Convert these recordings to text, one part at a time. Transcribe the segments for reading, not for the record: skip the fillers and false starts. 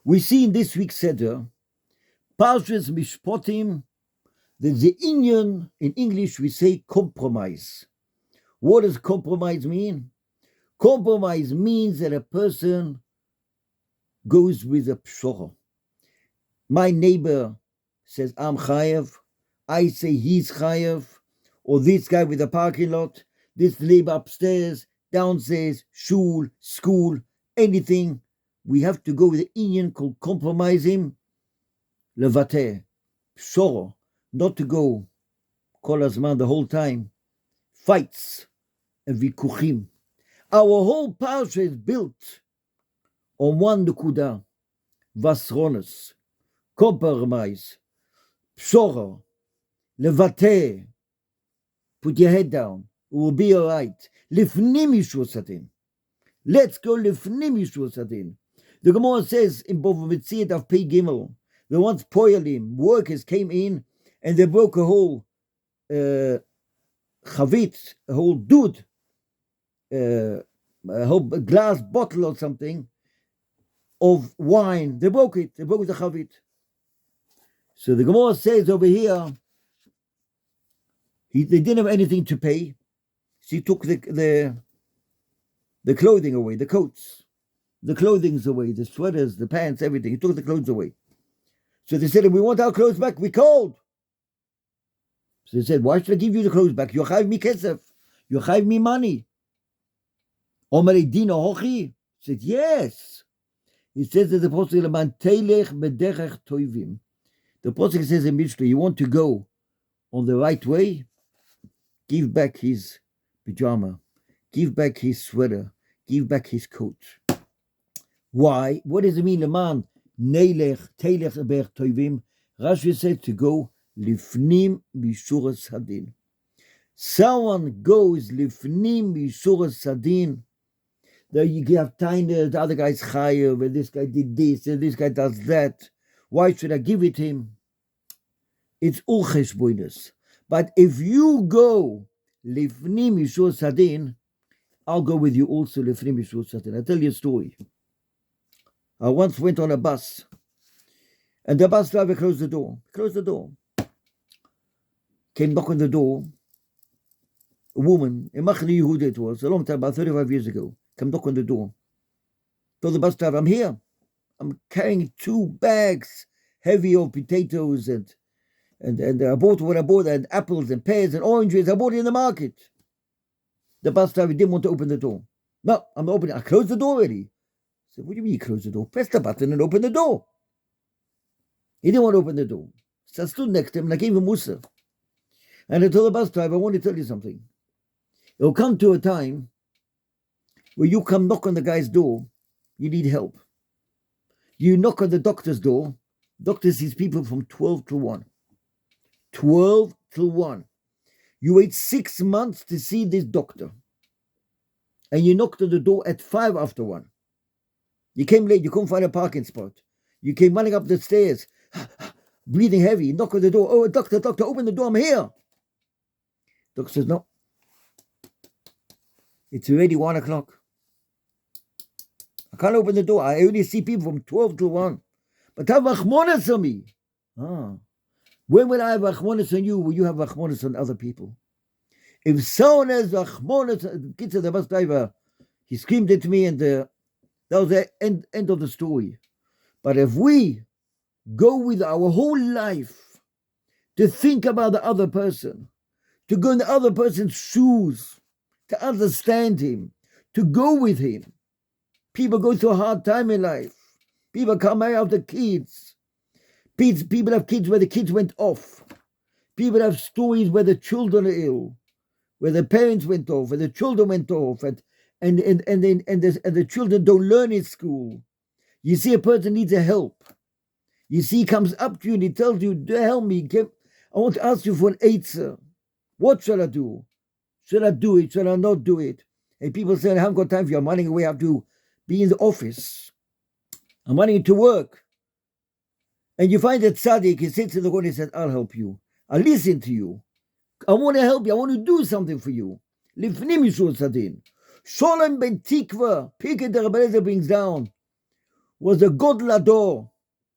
We see in this week's Seder, Parshas Mishpatim, that the Inyan, in English we say compromise. What does compromise mean? Compromise means that a person goes with a pshora. My neighbor says, I'm chayav. I say he's chayav. Or this guy with a parking lot, this neighbor upstairs, downstairs, shul, school, anything. We have to go with the Inyan called compromising. Levateh, pshora, not to go kol hazman the whole time. Fights and vikuchim. Our whole parsha is built on one nekuda, vasronas, compromise, pshora, levateh, put your head down, it will be all right. Lifnim yishur sadin. Let's go lifnim yishur sadin. The Gemara says in Bava Metzia of Pei Gimel, the once poyalim, workers came in and they broke a whole chavit, a whole dud, a whole glass bottle or something of wine. They broke it. They broke the chavit. So the Gemara says over here, they didn't have anything to pay. So he took the clothing away, the coats, the clothing's away, the sweaters, the pants, everything. He took the clothes away. So they said, we want our clothes back. We're cold. So they said, why should I give you the clothes back? You chayv me kesef. You chayv me money. Omer dina hochi? He said, yes. He says that the Apostle Leman telech bedechach toivim. The Apostle says in Mishnah, you want to go on the right way? Give back his pajama. Give back his sweater. Give back his coat. Why? What does it mean, Leman? Neilech, telech bedechach toivim. Rashi said to go lifnim mishuras hadin. Someone goes lifnim mishuras hadin. There you have tiny, the other guy's chayav, and this guy did this, and this guy does that. Why should I give it him? It's all cheshboinus. But if you go lifnim mishur sadin, I'll go with you also lifnim mishur sadin. I'll tell you a story. I once went on a bus, and the bus driver closed the door. Came knock on the door. A woman, in Machli Yehuda it was, a long time, about 35 years ago. Come knock on the door. Told the bus driver, I'm here. I'm carrying 2 bags heavy of potatoes and I bought what I bought, and apples and pears and oranges. I bought it in the market. The bus driver didn't want to open the door. No, I'm not opening. I closed the door already. I said, what do you mean you close the door? Press the button and open the door. He didn't want to open the door. So I stood next to him and I gave him mussar. And I told the bus driver, I want to tell you something. It will come to a time where you come knock on the guy's door, you need help. You knock on the doctor's door. Doctor sees people from 12 till 1. 12 till 1. You wait 6 months to see this doctor. And you knocked on the door at 5 after 1. You came late, you couldn't find a parking spot. You came running up the stairs, breathing heavy. You knock on the door. Oh, doctor, open the door, I'm here. Doctor says, no. It's already 1 o'clock. I can't open the door. I only see people from 12 to 1. But have achmonas on me. When will I have achmonas on you? Will you have achmonas on other people? If someone has achmonas, the kids of the bus driver, he screamed at me, and that was the end of the story. But if we go with our whole life to think about the other person, to go in the other person's shoes, to understand him, to go with him. People go through a hard time in life. People can't marry out the kids. People have kids where the kids went off. People have stories where the children are ill, where the parents went off, where the children went off, and the children don't learn in school. You see a person needs a help. You see he comes up to you and he tells you, help me. I want to ask you for an answer. What shall I do? Should I do it? Should I not do it? And people say, I haven't got time for you. I'm running away. I have to be in the office. I'm running to work. And you find that tzaddik, he sits in the corner and says, I'll help you. I'll listen to you. I want to help you. I want to do something for you. Lifnim yishur sadin. Sholem ben tikva. Piket the Rebbe brings down. was a godlador.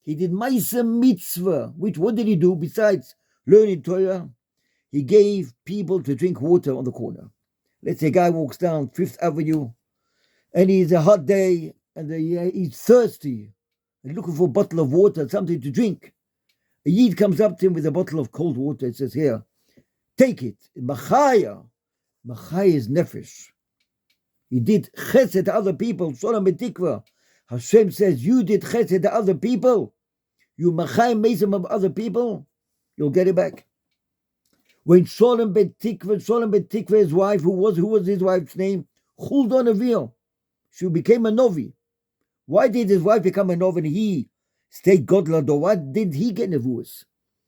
He did Maisa Mitzvah, which what did he do besides learning Torah? He gave people to drink water on the corner. Let's say a guy walks down Fifth Avenue and it's a hot day and he's thirsty and looking for a bottle of water, something to drink. A Yid comes up to him with a bottle of cold water and says, here, take it. Machaya. Machaya is nefesh. He did chesed to other people. Shalom betikva. Hashem says, you did chesed to other people. You machayim mesim of other people. You'll get it back. When Shalom betikva, his wife, who was his wife's name? Chuldon Avil. She became a Novi. Why did his wife become a Novi and he stayed godlador? Why did he get nevuas?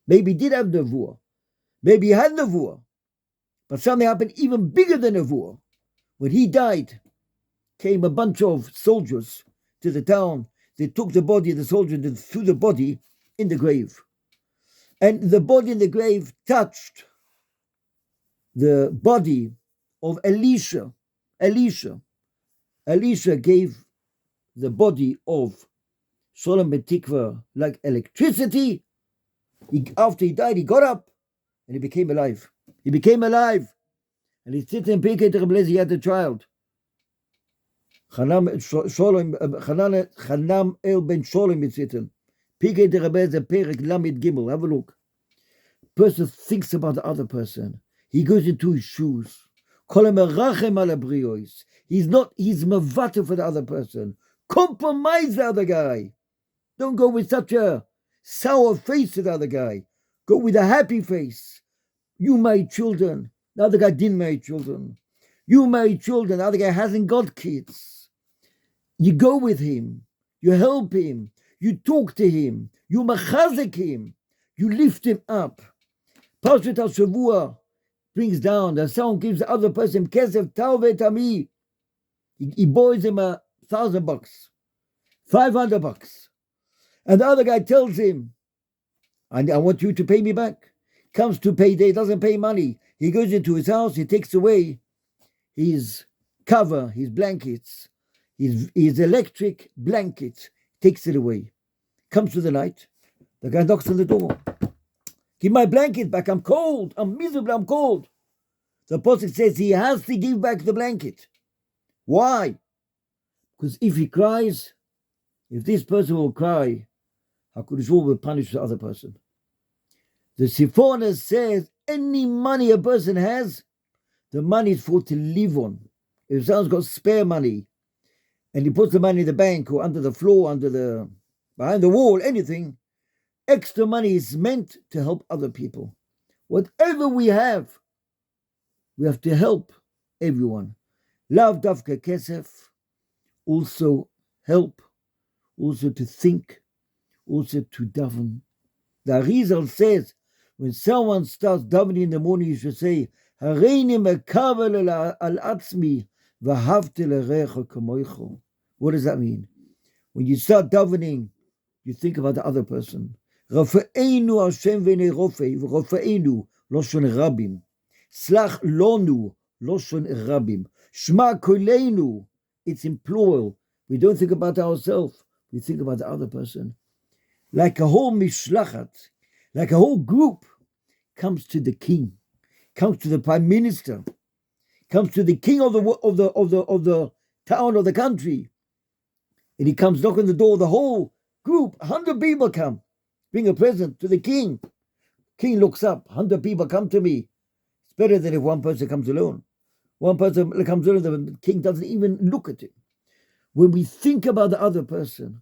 Maybe he did have nevuah. Maybe he had nevuah. But something happened even bigger than nevuah. When he died, came a bunch of soldiers to the town. They took the body of the soldier and threw the body in the grave. And the body in the grave touched the body of Elisha. Elisha gave the body of Shalom Betikva like electricity. After he died, he got up and he became alive. He became alive. And he's sitting in Pirkei Terebelez, he had a child. Chanam El Ben Sholem is sitting. Pirkei Terebelez, Perek Lamed Gimel. Have a look. Person thinks about the other person. He goes into his shoes. He's mavater for the other person. Compromise the other guy. Don't go with such a sour face to the other guy. Go with a happy face. You made children. The other guy didn't make children. You made children. The other guy hasn't got kids. You go with him. You help him. You talk to him. You machazek him. You lift him up. Pashut HaShavua brings down that someone gives the other person kesef talve tami. He borrows him $1,000, $500, and the other guy tells him, I want you to pay me back. Comes to payday, doesn't pay money. He goes into his house, he takes away his cover, his blankets, his electric blanket, takes it away. Comes to the night, the guy knocks on the door. Give my blanket back, I'm cold, I'm miserable, I'm cold. The apostle says he has to give back the blanket. Why? Because if he cries, if this person will cry, HaKadosh Baruch Hu will punish the other person. The Sifona says any money a person has, the money is for to live on. If someone's got spare money and he puts the money in the bank or under the floor, behind the wall, anything, extra money is meant to help other people. Whatever we have to help everyone. Lav davka kesef, also help, also to think, also to daven. The Arizal says, when someone starts davening in the morning, you should say, Hareini mekavel al atzmi v'havte l'recha kamoicho. What does that mean? When you start davening, you think about the other person. Rafa'enu Hashem v'nei rofei, v'rofa'enu loshon rabim. Slach lonu loshon rabim. Shma koleinu, it's in plural. We don't think about ourselves. We think about the other person. Like a whole mishlachat, like a whole group comes to the king, comes to the prime minister, comes to the king of the town or the country, and he comes knock on the door. The whole group, 100 people come, bring a present to the king. King looks up, 100 people come to me. It's better than if one person comes alone. One person comes alone, the king doesn't even look at him. When we think about the other person,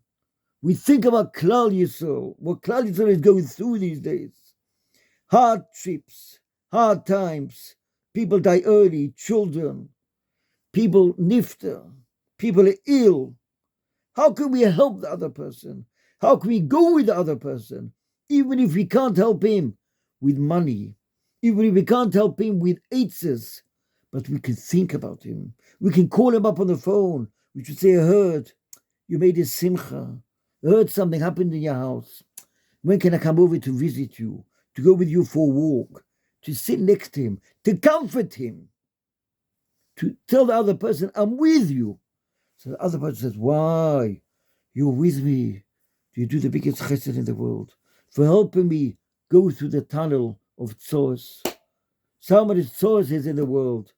we think about Klal Yisrael, what Klal Yisrael is going through these days. Hardships, hard times, people die early, children, people nifter, people are ill. How can we help the other person? How can we go with the other person? Even if we can't help him with money, even if we can't help him with eitzes, but we can think about him. We can call him up on the phone. We should say, I heard you made a simcha. I heard something happened in your house. When can I come over to visit you, to go with you for a walk, to sit next to him, to comfort him, to tell the other person, I'm with you. So the other person says, why? You're with me. You do the biggest chesed in the world for helping me go through the tunnel of tzoros. So many tzoros is in the world.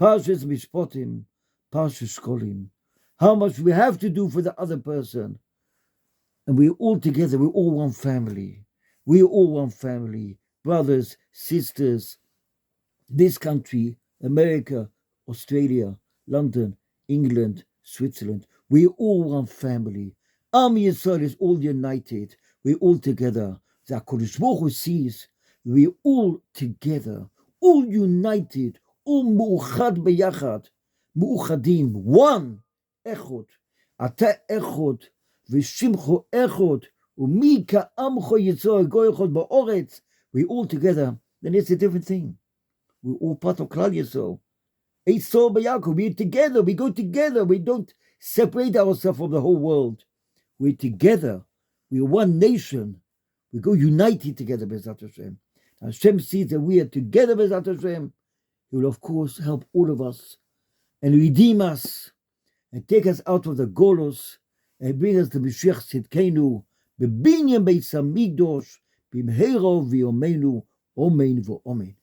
Parshas Mishpatim, Parshas Shkolim. How much we have to do for the other person. And we're all together. We're all one family. We're all one family. Brothers, sisters, this country, America, Australia, London, England, Switzerland. We're all one family. Am Yisrael is all united. We're all together. The HaKadosh Baruch Hu sees we're all together, all united, all mu'uchad beyachad, mu'uchadim, one, echod. Ata echod, v'shimcho echod, u'mi ka'amcho Yisrael go echod ba'oretz. We're all together. Then it's a different thing. We're all part of Klal Yisrael. Esau b'Yaakov, we're together, we go together, we don't separate ourselves from the whole world. We're together, we're one nation, we go united together, B'ezrat Hashem. Hashem sees that we are together, B'ezrat Hashem. He will, of course, help all of us and redeem us and take us out of the Golos and bring us to Mashiach Tzidkenu, B'binyan Beis HaMikdosh, B'mheira v'yomenu, Omen v'Omen.